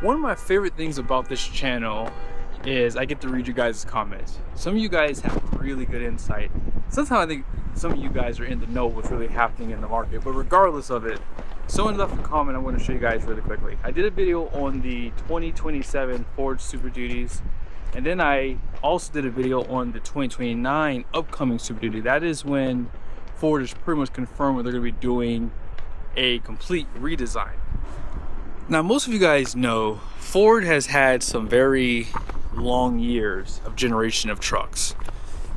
One of my favorite things about this channel is I get to read you guys' comments. Some of you guys have really good insight. Sometimes I think some of you guys are in the know what's really happening in the market, but regardless of it, someone left a comment I want to show you guys really quickly. I did a video on the 2027 Ford Super Duties, and then I also did a video on the 2029 upcoming Super Duty. That is when Ford is pretty much confirmed they're going to be doing a complete redesign. Now, most of you guys know Ford has had some very long years of generation of trucks,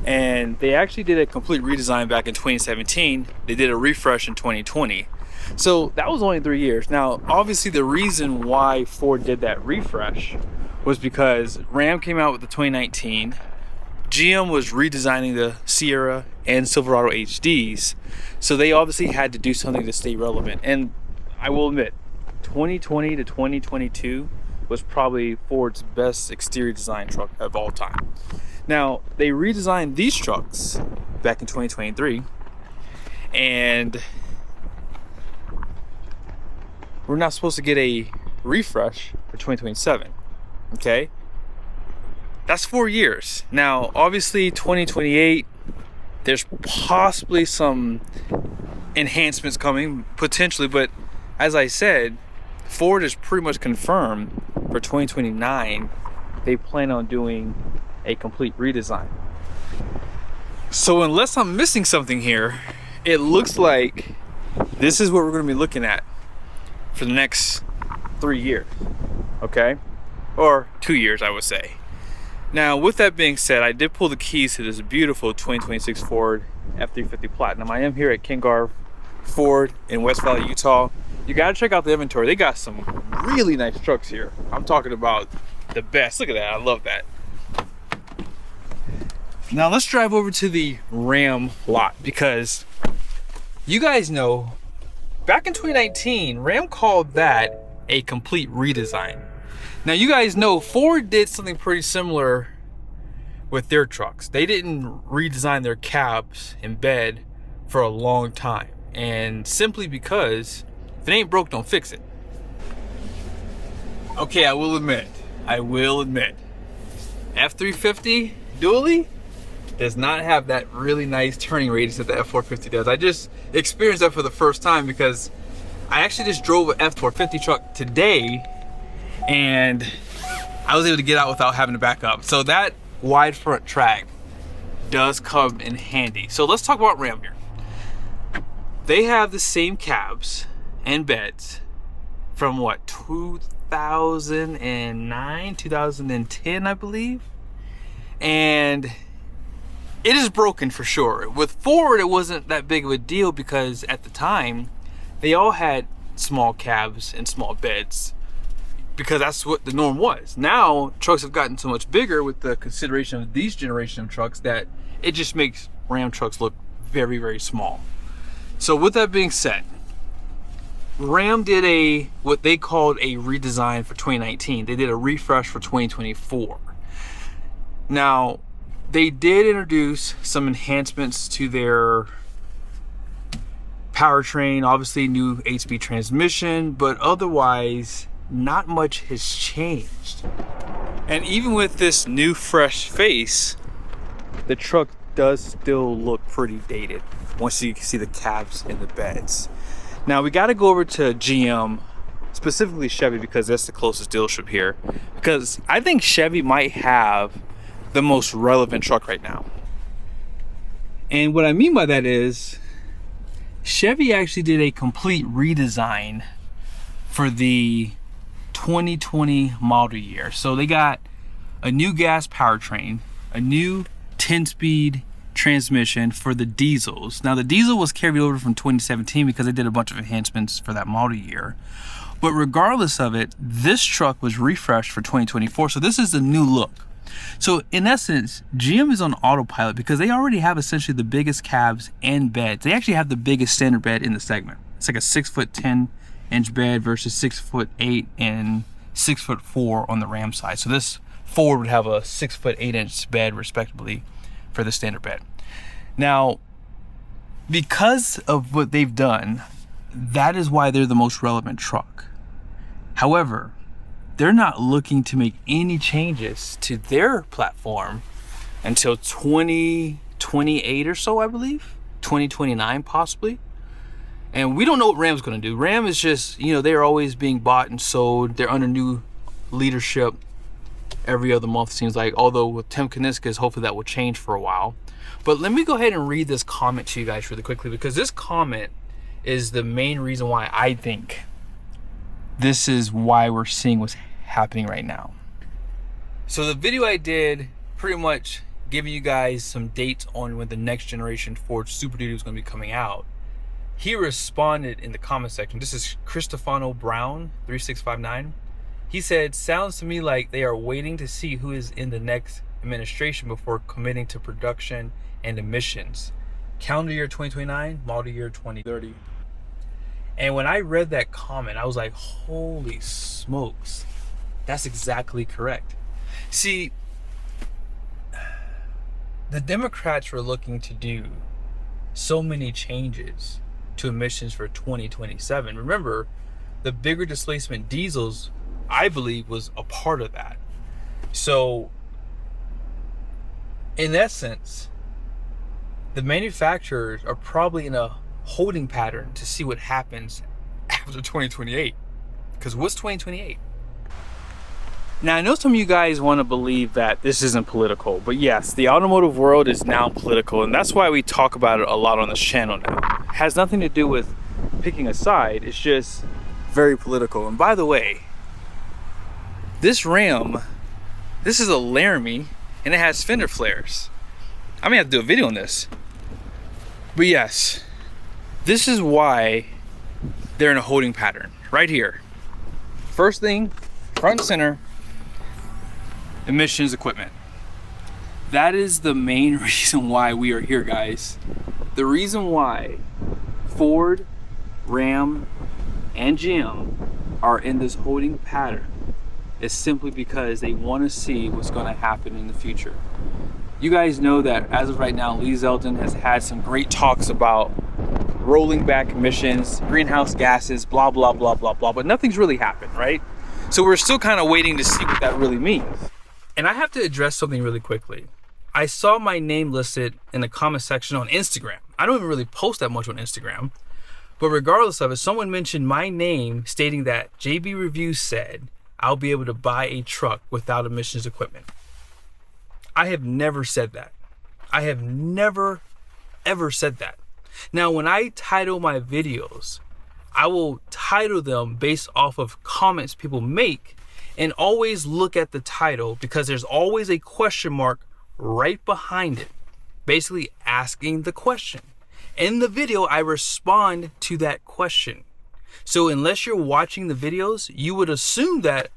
and they actually did a complete redesign back in 2017. They did a refresh in 2020, so that was only 3 years. Now, obviously the reason why Ford did that refresh was because Ram came out with the 2019, GM was redesigning the Sierra and Silverado HDs, so they obviously had to do something to stay relevant. And I will admit, 2020 to 2022 was probably Ford's best exterior design truck of all time. Now, they redesigned these trucks back in 2023, and we're not supposed to get a refresh for 2027, okay? That's 4 years. Now, obviously 2028, there's possibly some enhancements coming, potentially, but as I said, Ford is pretty much confirmed for 2029 they plan on doing a complete redesign. So unless I'm missing something here, it looks like this is what we're going to be looking at for the next 3 years, okay? Or 2 years, I would say. Now, with that being said, I did pull the keys to this beautiful 2026 Ford F-350 Platinum. I am here at Kingar Ford in West Valley, Utah. You gotta check out the inventory. They got some really nice trucks here. I'm talking about the best. Look at that, I love that. Now let's drive over to the Ram lot, because you guys know back in 2019, Ram called that a complete redesign. Now you guys know Ford did something pretty similar with their trucks. They didn't redesign their cabs and bed for a long time, and simply because if it ain't broke, don't fix it. Okay, I will admit, F-350 dually does not have that really nice turning radius that the F-450 does. I just experienced that for the first time because I actually just drove an F-450 truck today, and I was able to get out without having to back up. So that wide front track does come in handy. So let's talk about Ram here. They have the same cabs and beds from what, 2009, 2010, I believe, and it is broken for sure. With Ford, it wasn't that big of a deal because at the time they all had small cabs and small beds because that's what the norm was. Now trucks have gotten so much bigger with the consideration of these generation of trucks that it just makes Ram trucks look very, very small. So with that being said, Ram did what they called a redesign for 2019. They did a refresh for 2024. Now, they did introduce some enhancements to their powertrain, obviously new 8-speed transmission, but otherwise not much has changed. And even with this new fresh face, the truck does still look pretty dated once you can see the cabs and the beds. Now we got to go over to GM, specifically Chevy, because that's the closest dealership here, because I think Chevy might have the most relevant truck right now. And what I mean by that is Chevy actually did a complete redesign for the 2020 model year. So they got a new gas powertrain, a new 10-speed transmission for the diesels. Now the diesel was carried over from 2017 because they did a bunch of enhancements for that model year. But regardless of it, this truck was refreshed for 2024. So this is the new look. So in essence, GM is on autopilot because they already have essentially the biggest cabs and beds. They actually have the biggest standard bed in the segment. It's like a 6'10" bed versus 6'8" and 6'4" on the Ram side. So this Ford would have a 6'8" bed respectively for the standard bed. Now, because of what they've done, that is why they're the most relevant truck. However, they're not looking to make any changes to their platform until 2028 or so, I believe. 2029 possibly. And we don't know what Ram's going to do. Ram is just, you know, they're always being bought and sold. They're under new leadership every other month, seems like. Although with Tim Kuniskis, hopefully that will change for a while. But let me go ahead and read this comment to you guys really quickly, because this comment is the main reason why I think this is why we're seeing what's happening right now. So the video I did pretty much giving you guys some dates on when the next generation Ford Super Duty is going to be coming out. He responded in the comment section. This is Cristofano Brown 3659. He said, sounds to me like they are waiting to see who is in the next administration before committing to production and emissions. Calendar year 2029, model year 2030. And when I read that comment, I was like, holy smokes, that's exactly correct. See, the Democrats were looking to do so many changes to emissions for 2027. Remember, the bigger displacement diesels, I believe, was a part of that. So, in essence, the manufacturers are probably in a holding pattern to see what happens after 2028. Because what's 2028? Now, I know some of you guys want to believe that this isn't political, but yes, the automotive world is now political, and that's why we talk about it a lot on this channel now. It has nothing to do with picking a side, it's just very political. And by the way, this Ram, this is a Laramie, and it has fender flares. I may have to do a video on this. But yes, this is why they're in a holding pattern, right here. First thing, front and center, emissions equipment. That is the main reason why we are here, guys. The reason why Ford, Ram, and GM are in this holding pattern is simply because they want to see what's going to happen in the future. You guys know that as of right now, Lee Zeldin has had some great talks about rolling back emissions, greenhouse gases, blah, blah, blah, blah, blah, but nothing's really happened, right? So we're still kind of waiting to see what that really means. And I have to address something really quickly. I saw my name listed in the comment section on Instagram. I don't even really post that much on Instagram, but regardless of it, someone mentioned my name stating that JBREVIEWS said I'll be able to buy a truck without emissions equipment. I have never said that. I have never, ever said that. Now, when I title my videos, I will title them based off of comments people make, and always look at the title because there's always a question mark right behind it, basically asking the question. In the video, I respond to that question. So unless you're watching the videos, you would assume that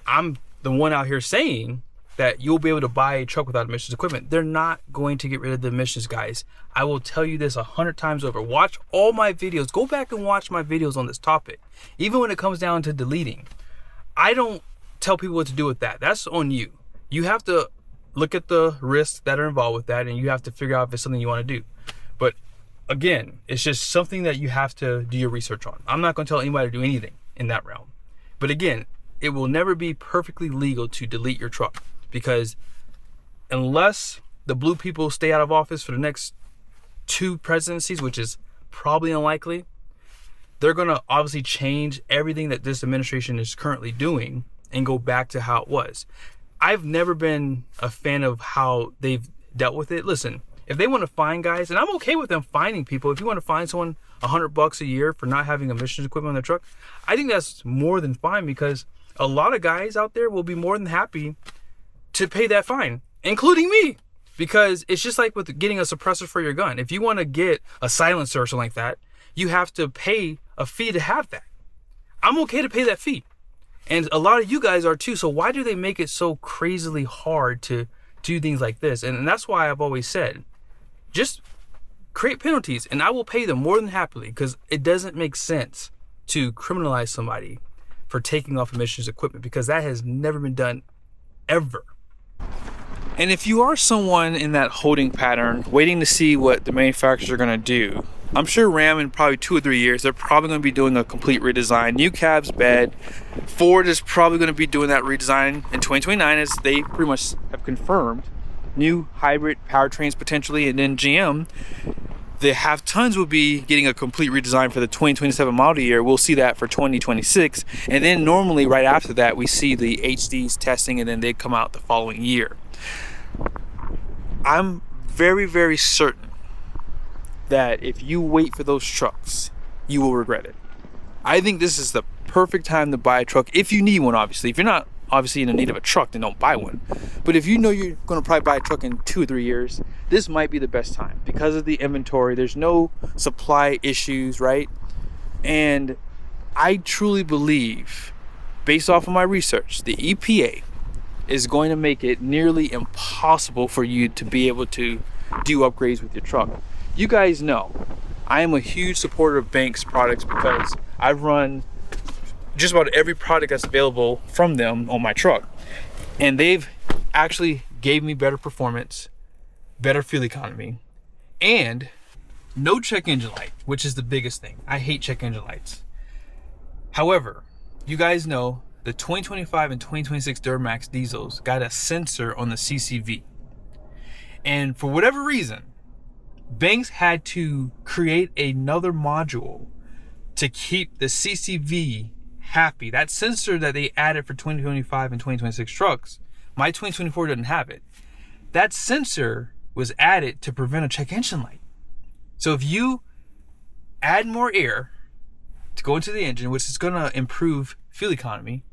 I'm the one out here saying that you'll be able to buy a truck without emissions equipment. They're not going to get rid of the emissions, guys. I will tell you this 100 times over. Watch all my videos. Go back and watch my videos on this topic. Even when it comes down to deleting, I don't tell people what to do with that. That's on you. You have to look at the risks that are involved with that, and you have to figure out if it's something you want to do. But again, it's just something that you have to do your research on. I'm not going to tell anybody to do anything in that realm. But again, it will never be perfectly legal to delete your truck, because unless the blue people stay out of office for the next 2 presidencies, which is probably unlikely, they're going to obviously change everything that this administration is currently doing and go back to how it was. I've never been a fan of how they've dealt with it. Listen, if they want to fine guys, and I'm okay with them fining people, if you want to fine someone $100 a year for not having emissions equipment on their truck, I think that's more than fine, because a lot of guys out there will be more than happy to pay that fine, including me, because it's just like with getting a suppressor for your gun. If you want to get a silencer or something like that, you have to pay a fee to have that. I'm okay to pay that fee. And a lot of you guys are too. So why do they make it so crazily hard to do things like this? And that's why I've always said, just create penalties and I will pay them more than happily, because it doesn't make sense to criminalize somebody for taking off emissions equipment, because that has never been done ever. And if you are someone in that holding pattern, waiting to see what the manufacturers are going to do, I'm sure Ram in probably 2 or 3 years, they're probably going to be doing a complete redesign. New cabs, bed. Ford is probably going to be doing that redesign in 2029, as they pretty much have confirmed. New hybrid powertrains potentially, and then GM, the half tons will be getting a complete redesign for the 2027 model year. We'll see that for 2026, and then normally right after that we see the HDs testing, and then they come out the following year. I'm very, very certain that if you wait for those trucks, you will regret it. I think this is the perfect time to buy a truck, if you need one, obviously. If you're not obviously in the need of a truck, then don't buy one. But if you know you're going to probably buy a truck in 2 or 3 years, this might be the best time because of the inventory. There's no supply issues, right? And I truly believe, based off of my research, the EPA is going to make it nearly impossible for you to be able to do upgrades with your truck. You guys know I am a huge supporter of Banks products because I've run just about every product that's available from them on my truck, and they've actually gave me better performance, better fuel economy, and no check engine light, which is the biggest thing. I hate check engine lights. However, you guys know the 2025 and 2026 Duramax diesels got a sensor on the CCV, and for whatever reason, Banks had to create another module to keep the CCV happy. That sensor that they added for 2025 and 2026 trucks, my 2024 doesn't have it. That sensor was added to prevent a check engine light. So if you add more air to go into the engine, which is going to improve fuel economy,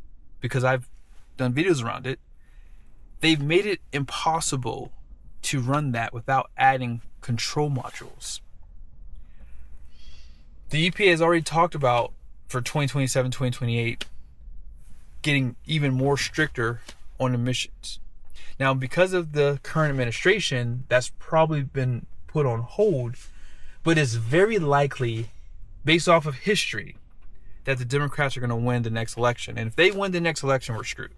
because I've done videos around it, they've made it impossible to run that without adding control modules. The EPA has already talked about for 2027, 2028 getting even more stricter on emissions. Now, because of the current administration, that's probably been put on hold, but it's very likely, based off of history, that the Democrats are going to win the next election. And if they win the next election, we're screwed.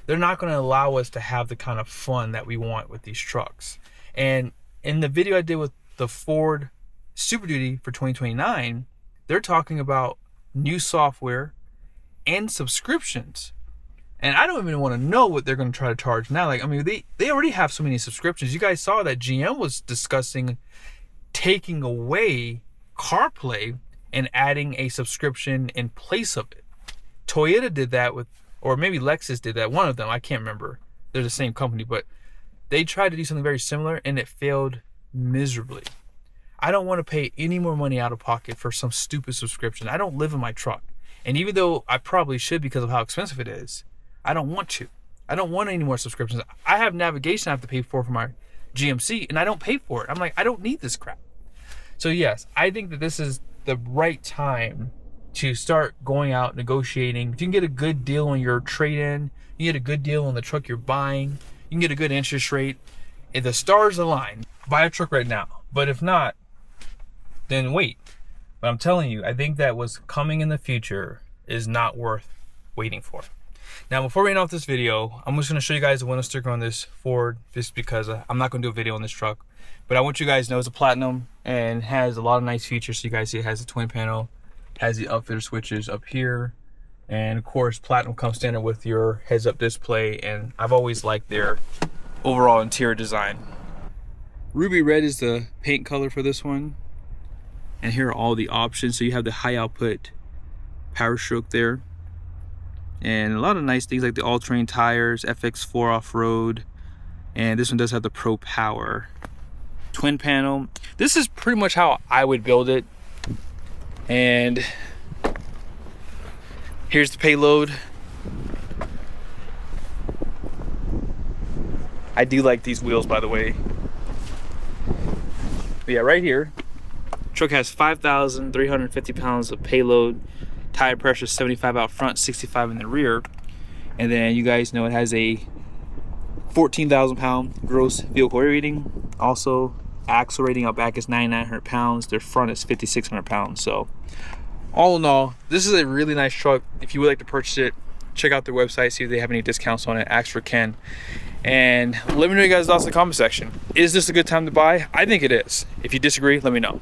They're not going to allow us to have the kind of fun that we want with these trucks. And in the video I did with the Ford Super Duty for 2029, they're talking about new software and subscriptions. And I don't even want to know what they're going to try to charge now. Like, I mean, they already have so many subscriptions. You guys saw that GM was discussing taking away CarPlay and adding a subscription in place of it. Toyota did that with, or maybe Lexus did that. One of them, I can't remember. They're the same company, but they tried to do something very similar and it failed miserably. I don't want to pay any more money out of pocket for some stupid subscription. I don't live in my truck. And even though I probably should because of how expensive it is, I don't want to. I don't want any more subscriptions. I have navigation I have to pay for my GMC, and I don't pay for it. I'm like, I don't need this crap. So yes, I think that this is the right time to start going out negotiating. If you can get a good deal on your trade-in, you get a good deal on the truck you're buying, you can get a good interest rate. If the stars align, buy a truck right now. But if not, then wait. But I'm telling you, I think that what's coming in the future is not worth waiting for. Now, before we end off this video, I'm just going to show you guys the window sticker on this Ford, just because I'm not going to do a video on this truck. But I want you guys to know it's a platinum and has a lot of nice features. So you guys see it has a twin panel, has the upfitter switches up here, and of course platinum comes standard with your heads-up display. And I've always liked their overall interior design. Ruby red is the paint color for this one, and here are all the options. So you have the high output power stroke there, and a lot of nice things like the all-terrain tires, FX4 off-road, and this one does have the Pro Power. Twin panel. This is pretty much how I would build it. And here's the payload. I do like these wheels, by the way. But yeah, right here, truck has 5,350 pounds of payload. Tire pressure 75 out front, 65 in the rear. And then you guys know it has a 14,000 pound gross vehicle weight rating. Also, axle rating out back is 9,900 pounds. Their front is 5,600 pounds. So all in all, this is a really nice truck. If you would like to purchase it, check out their website, see if they have any discounts on it. Ask for Ken. And let me know your guys' thoughts in the comment section. Is this a good time to buy? I think it is. If you disagree, let me know.